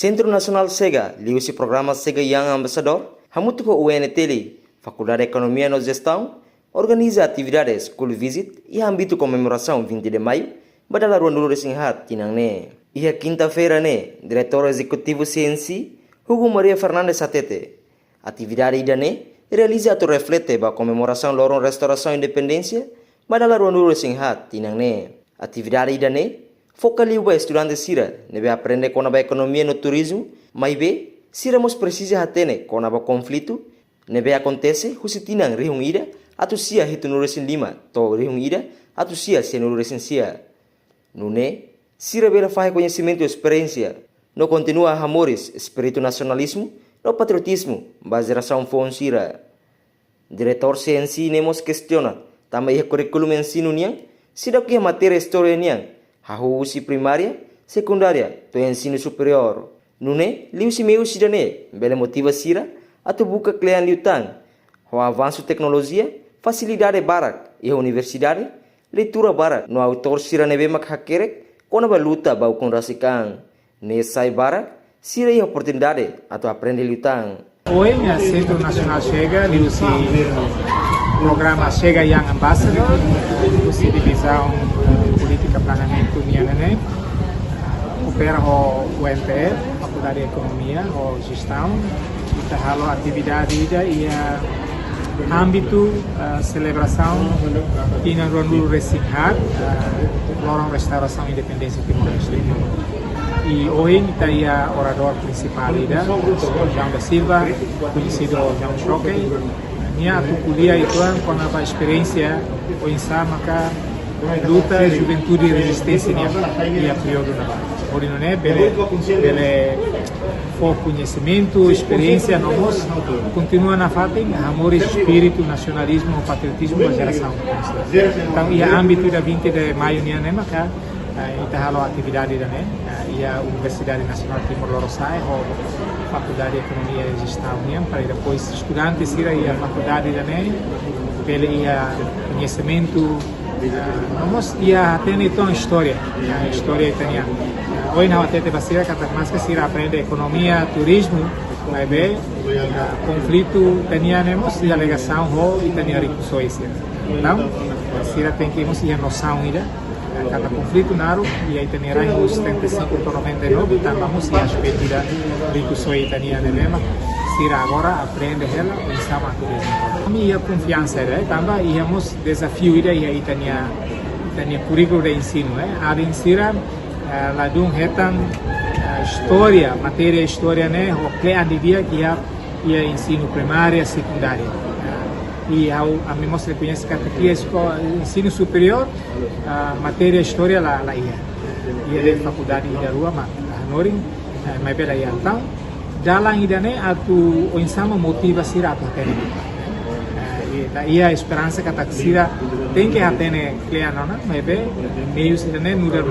Centro Nacional SEGA, liusi programa SEGA Young Ambassador, hamutu ko UNTL, Faculdade de Economia e Gestão, organiza atividades School Visit e âmbito comemoração 20 de maio, badala ruang dulu Sinhat tinang ne. Ia quinta-feira ne, Diretor Executivo CNC, Hugo Maria Fernandes Satete. Atividade ida ne, realiza atau reflete ba comemoração lorong restauração independência, badala ruang dulu Sinhat tinang ne. Atividade ida ne, focaliu ba estudante sira, nebe aprende com a economia no turismo, mas be, sira mos precisa hatene com a conflito, nebe acontece, husitinang rihung ida, atau sia hitu nuresin 5, to rihung ida, atau sia nuresin sia. Nune, sira bela faz conhecimento e experiência, no continua amores, espírito nacionalismo, no patriotismo, baseração fon sira. Diretor CNC nemos questiona, também o currículo ensino niang, sira que a matéria história niang, hahu usi primária, secundária, to ensino superior. Nune, liu si meu sidane, bela motiva sira, atau buka klean liutang, o avanço tecnologia, facilidade barak, e a universidade, leitura barak, no autor sira nebe mak hakerek, kona ba luta bau kon rasikang, ne sai barak, sira e oportunidade, atau aprende liutang. Hoy en el Centro Nacional SEGA, liusi programa SEGA Young Ambassador, liusi divisão política planeamento nianane, opera o UNTL, Faculdade de Economia, o Gestão, kita halo atividade ida ia âmbito celebração tina ruang Resinhat, lorong restauração independência Timor-Leste. E hoje kita ia orador principal ida, João da Silva, conhecido João Choque. Nia aku kuliah itu com a experiência o insama ka luta juventude e resistência nia ia período na. Ori não é bele foco conhecimento, experiência nós continua na fatem amor, espírito, nacionalismo, patriotismo da geração. Então ia âmbito da 20 de maio nia né maka kita halo atividade da né ia Universidade Nacional Timor-Leste ou Faculdade de Economia e Gestão nia para depois estudantes ir ia faculdade da né pela ia conhecimento nós ia ter então história italiana. Hoje na UTT Basira kata mais que se aprende economia, turismo, vai ver conflito tinha nemos e alegação ho e tinha recursos. Então, Basira tem que nos ir noção ida kata conflito naru e aí tinha rango 75 por 99 então vamos ir aspecto da recursos italiana mesmo. Sira agora aprende ela e sama turismo. Kami ia confiança também íamos desafio ida e aí tinha currículo de ensino ada insira ladung hetang história, matéria história né, o que andi dia que ia ensino primária, secundária. E a mim mostra conhece que aqui escola ensino superior, matéria história lá ia de faculdade da rua, mas noring, mas bela ia então, dalam ida né, atu o insama motiva sira atu tene. Ia esperança que a sira tem que atene kliano na mebe meio sira né nura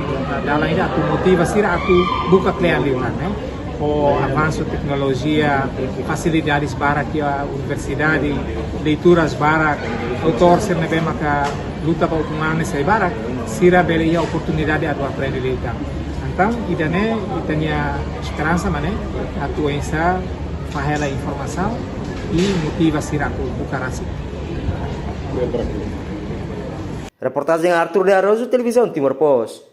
dalam ida atu motiva sira atu buka klian liutan né o avanço tecnologia facilidades para que a universidade leituras para autor ser nebe maka luta para hukuman se para sira bele ia oportunidade atu aprender liutan então ida né itania esperança mané atu ensa fahela informação e motiva sira atu buka rasi. Reportagem Arthur de Arrozo, Televisão Timor Post.